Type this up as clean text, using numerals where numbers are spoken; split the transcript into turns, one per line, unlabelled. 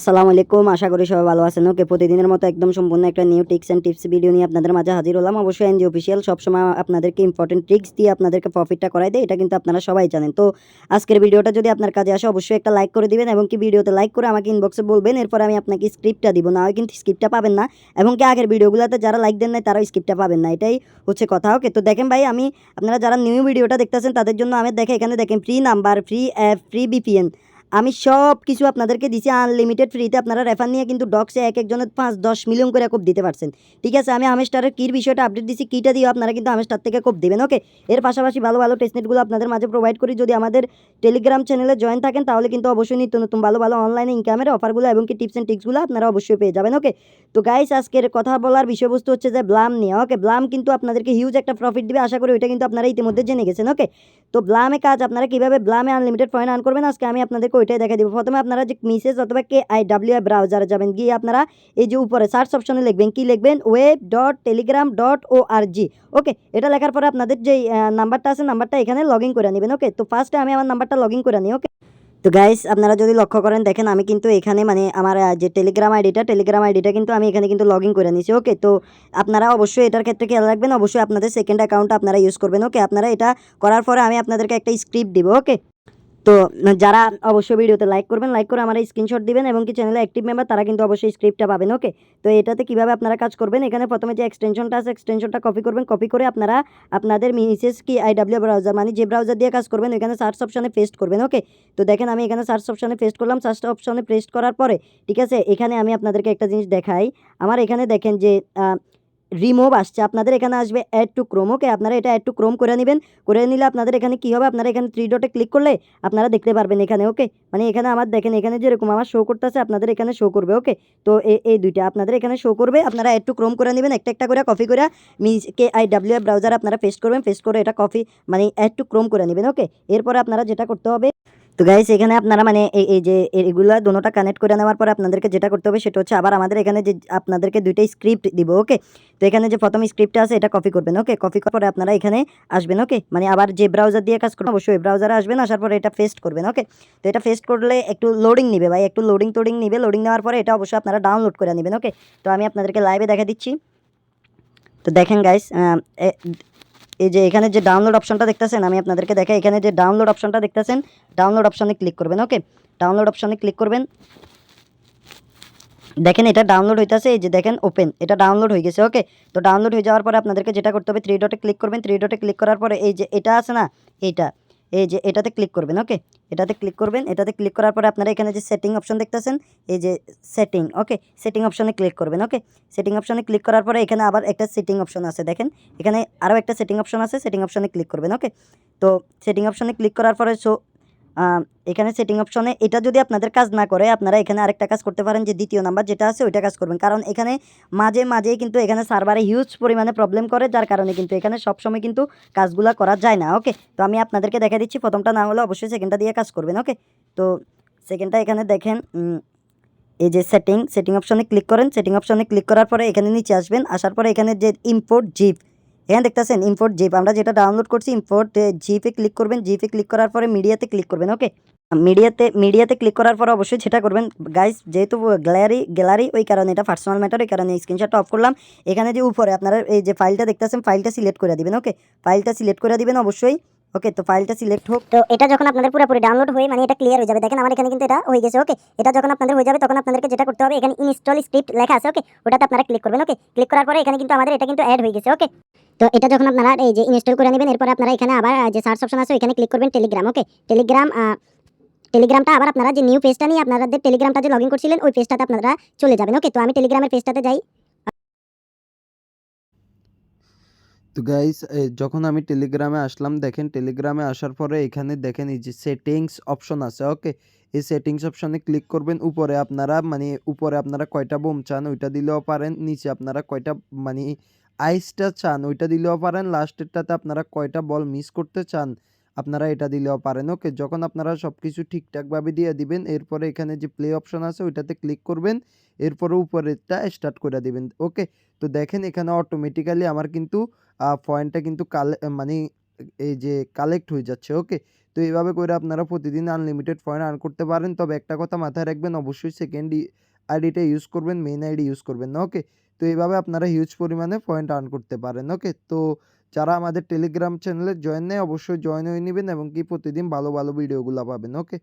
আসসালামু আলাইকুম। আশা করি সবাই ভালো আছেন। ওকে, প্রতিদিনের মতো একদম সম্পূর্ণ একটা new tips and tips video নিয়ে আপনাদের মাঝে হাজির হলাম। অবশ্যই এনজি অফিসিয়াল সবসময় আপনাদেরকে ইম্পর্টেন্ট ট্রিক্স দিয়ে আপনাদেরকে প্রফিটটা করায় দেয়। এটা কিন্তু আপনারা সবাই জানেন। তো আজকের ভিডিওটা যদি আপনার কাজে আসে অবশ্যই একটা লাইক করে দিবেন এবং কি ভিডিওতে লাইক করে আমাকে ইনবক্সে বলবেন। এরপর আমি আপনাকে স্ক্রিপ্টটা দিব, না হয় কিন্তু স্ক্রিপ্টটা পাবেন না। এবং কি আগের ভিডিওগুলোতে যারা লাইক দেন নাই তারাও স্ক্রিপ্টটা পাবেন না। এটাই হচ্ছে কথা। ওকে, তো দেখেন ভাই, আমি আপনারা যারা নিউ ভিডিওটা দেখতেছেন তাদের জন্য আমি দেখে এখানে দেখেন free number, free app, free VPN আমি সব কিছু আপনাদেরকে দিছি আনলিমিটেড ফ্রিতে। আপনারা রেফার নিয়ে কিন্তু ডক্সে এক একজনের 5-10 মিলিয়ন করে কোপ দিতে পারছেন। ঠিক আছে, আমি আমেস্টারের কির বিষয়টা আপডেট দিছি, কিটা দিও আপনারা কিন্তু আমেস্টার থেকে কোপ দিবেন। ওকে, এর পাশাপাশি ভালো ভালো টেস্টনেটগুলো আপনাদের মাঝে প্রোভাইড করি। যদি আমাদের টেলিগ্রাম চ্যানেলে জয়েন থাকেন তাহলে কিন্তু অবশ্যই নিত্য নতুন ভালো ভালো অনলাইনে ইনকামের অফারগুলো এবং কি টিপস অ্যান্ড ট্রিক্সগুলো আপনারা অবশ্যই পেয়ে যাবেন। ওকে, তো গাইস আজকের কথা বলার বিষয়বস্তু হচ্ছে যে ব্লাম নিয়ে। ওকে, ব্লাম কিন্তু আপনাদেরকে হিউজ একটা প্রফিট দিবে, আশা করি ওইটা কিন্তু আপনারা ইতিমধ্যে জেনে গেছেন। ওকে, তো ব্লামে কাজ আপনারা কীভাবে ব্লামে আনলিমিটেড পয়েন্ট আর্ন করবেন আজকে আমি আপনাদেরকে ওইটাই দেখা দিব। প্রথমে আপনারা যে মিসেস অথবা KIWI ব্রাউজারে যাবেন, গিয়ে আপনারা এই যে উপরে সার্চ অপশনে লিখবেন, কি লিখবেন, web.telegram.org। ওকে, এটা লেখার পরে আপনাদের যে নাম্বারটা আছে নাম্বারটা এখানে লগ ইন করে নেবেন। ওকে, তো ফার্স্টে আমি আমার নাম্বারটা লগ ইন করে নিই। ওকে, তো গাইস আপনারা যদি লক্ষ্য করেন দেখেন আমি কিন্তু এখানে মানে আমার যে টেলিগ্রাম আইডিটা কিন্তু আমি এখানে কিন্তু লগ ইন করে নিয়েছি। ওকে, তো আপনারা অবশ্যই এটার ক্ষেত্রে খেয়াল রাখবেন, অবশ্যই আপনাদের সেকেন্ড অ্যাকাউন্ট আপনারা ইউজ করবেন। ওকে, আপনারা এটা করার পরে আমি আপনাদেরকে একটা স্ক্রিপ্ট দিব। ওকে, তো যারা অবশ্যই ভিডিওতে লাইক করবেন, লাইক করে আমার স্ক্রিনশট দিবেন এবং কি চ্যানেলে অ্যাক্টিভ মেম্বার তারা কিন্তু অবশ্যই স্ক্রিপ্টটা পাবেন। ওকে, তো এটাতে কিভাবে আপনারা কাজ করবেন, এখানে প্রথমে যে এক্সটেনশনটা আছে এক্সটেনশনটা কপি করবেন, কপি করে আপনারা আপনাদের মিসেস KIWI ব্রাউজার মানে যে ব্রাউজার দিয়ে কাজ করবেন ওইখানে সার্চ অপশনে পেস্ট করবেন। ওকে, তো দেখেন আমি এখানে সার্চ অপশনে পেস্ট করলাম। সার্চ অপশনে পেস্ট করার পরে ঠিক আছে, এখানে আমি আপনাদেরকে একটা জিনিস দেখাই। আমার এখানে দেখেন যে রিমুভ আসছে, আপনাদের এখানে আসবে অ্যাড টু ক্রোম। ওকে, আপনারা এটা অ্যাড টু ক্রোম করে নেবেন। করে নিলে আপনাদের এখানে কী হবে, আপনারা এখানে 3 ডটে ক্লিক করলে আপনারা দেখতে পারবেন এখানে। ওকে, মানে এখানে আমার দেখেন এখানে যেরকম আমার শো করতেছে আপনাদের এখানে শো করবে। ওকে, তো এই দুইটা আপনাদের এখানে শো করবে। আপনারা অ্যাড টু ক্রোম করে নেবেন, একটা একটা করে কপি করে KIWI ব্রাউজার আপনারা পেস্ট করবেন, পেস্ট করে এটা কপি মানে অ্যাড টু ক্রোম করে নেবেন। ওকে, এরপরে আপনারা যেটা করতে হবে, তো গাইস এখানে আপনারা মানে এই যে এগুলা দোনোটা কানেক্ট করে নেওয়ার পরে আপনাদেরকে যেটা করতে হবে সেটা হচ্ছে আবার আমাদের এখানে যে আপনাদেরকে দুইটা স্ক্রিপ্ট দিব। ওকে, তো এখানে যে প্রথম স্ক্রিপ্টটা আছে এটা কপি করবেন। ওকে, কপি করার পরে আপনারা এখানে আসবেন। ওকে, মানে আবার যে ব্রাউজার দিয়ে কাজ করবেন অবশ্যই ব্রাউজারে আসবেন, আসার পরে এটা পেস্ট করবেন। ওকে, তো এটা পেস্ট করলে একটু লোডিং নিবে ভাই, একটু লোডিং নিবে। লোডিং নেওয়ার পরে এটা অবশ্যই আপনারা ডাউনলোড করে নেবেন। ওকে, তো আমি আপনাদেরকে লাইভে দেখা দিচ্ছি। তো দেখেন গাইস, এই যে এখানে যে ডাউনলোড অপশনটা দেখতেছেন আমি আপনাদেরকে দেখাই। এখানে যে ডাউনলোড অপশনটা দেখতেছেন, ডাউনলোড অপশনে ক্লিক করবেন। ওকে, ডাউনলোড অপশনে ক্লিক করবেন। দেখেন এটা ডাউনলোড হইতেছে, এই যে দেখেন ওপেন, এটা ডাউনলোড হয়ে গেছে। ওকে, তো ডাউনলোড হয়ে যাওয়ার পরে আপনাদেরকে যেটা করতে হবে 3 ডটে ক্লিক করবেন। 3 ডটে ক্লিক করার পরে এই যে এটা আছে না, এইটা এই যে এটাতে ক্লিক করবেন। ওকে, এটাতে ক্লিক করবেন। এটাতে ক্লিক করার পরে আপনারা এখানে যে সেটিং অপশন দেখতেছেন, এই যে সেটিং। ওকে, সেটিং অপশনে ক্লিক করবেন। ওকে, সেটিং অপশনে ক্লিক করার পরে এখানে আবার একটা সেটিং অপশন আছে, দেখেন এখানে আরও একটা সেটিং অপশন আছে, সেটিং অপশনে ক্লিক করবেন। ওকে, তো সেটিং অপশনে ক্লিক করার পরে এখানে সেটিং অপশনে এটা যদি আপনাদের কাজ না করে আপনারা এখানে আরেকটা কাজ করতে পারেন, যে দ্বিতীয় নাম্বার যেটা আছে ওইটা কাজ করবেন। কারণ এখানে মাঝেই কিন্তু এখানে সার্ভারে হিউজ পরিমাণে প্রবলেম করে, যার কারণে কিন্তু এখানে সবসময় কিন্তু কাজগুলো করা যায় না। ওকে, তো আমি আপনাদেরকে দেখা দিচ্ছি, প্রথমটা না হলে অবশ্যই সেকেন্ডটা দিয়ে কাজ করবেন। ওকে, তো সেকেন্ডটা এখানে দেখেন, এই যে সেটিং অপশনে ক্লিক করেন। সেটিং অপশনে ক্লিক করার পরে এখানে নিচে আসবেন, আসার পরে এখানে যে ইম্পোর্ট জিপ, এখানে দেখতেছেন ইম্পোর্ট জিপ, আমরা যেটা ডাউনলোড করছি ইম্পোর্ট জিপে ক্লিক করবেন। জিপে ক্লিক করার পরে মিডিয়াতে ক্লিক করবেন। ওকে, মিডিয়াতে ক্লিক করার পর অবশ্যই সেটা করবেন গাইস, যেহেতু গ্যালারি ওই কারণে এটা পার্সোনাল ম্যাটার, ওই কারণে স্ক্রিনশটটা অফ করলাম। এখানে যে উপরে আপনারা এই যে ফাইলটা দেখতেছেন ফাইলটা সিলেক্ট করে দিবেন। ওকে, ফাইলটা সিলেক্ট করে দিবেন অবশ্যই। ওকে, তো ফাইলটা সিলেক্ট হোক।
তো এটা যখন আপনাদের পুরোপুরি ডাউনলোড হয়ে মানে এটা ক্লিয়ার হয়ে যাবে, দেখেন আমার এখানে কিন্তু এটা হয়ে গেছে। ওকে, এটা যখন আপনাদের হয়ে যাবে তখন আপনাদেরকে যেটা করতে হবে, এখানে ইনস্টল স্ক্রিপ্ট লেখা আছে। ওকে, ওটাতে আপনারা ক্লিক করবেন। ওকে, ক্লিক করার পরে এখানে কিন্তু আমাদের এটা কিন্তু অ্যাড হয়ে গেছে। ওকে, তো এটা যখন আপনারা এই যে ইনস্টল করে নেবেন, এরপর আপনারা এখানে আবার যে সার্চ অপশন আছে ওইখানে ক্লিক করবেন টেলিগ্রাম। ওকে, টেলিগ্রামটা আবার আপনারা যে নিউ পেজটা নিয়ে আপনাদের টেলিগ্রামটা যে লগইন করছিলেন ওই পেজটাতে আপনারা চলে যাবেন। ওকে, তো আমি টেলিগ্রামের পেজটাতে যাই।
তো গাইস যখন আমি টেলিগ্রামে আসলাম, দেখেন টেলিগ্রামে আসার পরে এখানে দেখেন এই যে সেটিংস অপশন আছে। ওকে, এই সেটিংস অপশনে ক্লিক করবেন। উপরে আপনারা কয়টা বোম চান ওইটা দিলেও পারেন, নিচে আপনারা কয়টা মানে আইসটা চান ওইটা দিলেও পারেন, লাস্টেরটাতে আপনারা কয়টা বল মিস করতে চান আপনারা এটা দিলেও পারেন। ওকে, যখন আপনারা সব কিছু ঠিকঠাকভাবে দিয়ে দিবেন এরপরে এখানে যে প্লে অপশন আছে ওইটাতে ক্লিক করবেন, এরপরে উপরেরটা স্টার্ট করে দিবেন। ওকে, তো দেখেন এখানে অটোমেটিক্যালি আমার কিন্তু পয়েন্টটা কিন্তু মানে এই যে কালেক্ট হয়ে যাচ্ছে। ওকে? তো এইভাবে করে আপনারা প্রতিদিন আনলিমিটেড পয়েন্ট আর্ন করতে পারেন। তবে একটা কথা মাথায় রাখবেন, অবশ্যই সেকেন্ড আইডিটা ইউজ করবেন, মেইন আইডি ইউজ করবেন না। ওকে? তো এইভাবে আপনারা হিউজ পরিমাণে পয়েন্ট আর্ন করতে পারেন। ওকে? তো যারা আমাদের টেলিগ্রাম চ্যানেলে জয়েন নেই অবশ্যই জয়েন হয়ে নিবেন এবং কি প্রতিদিন ভালো ভিডিওগুলা পাবেন। ওকে?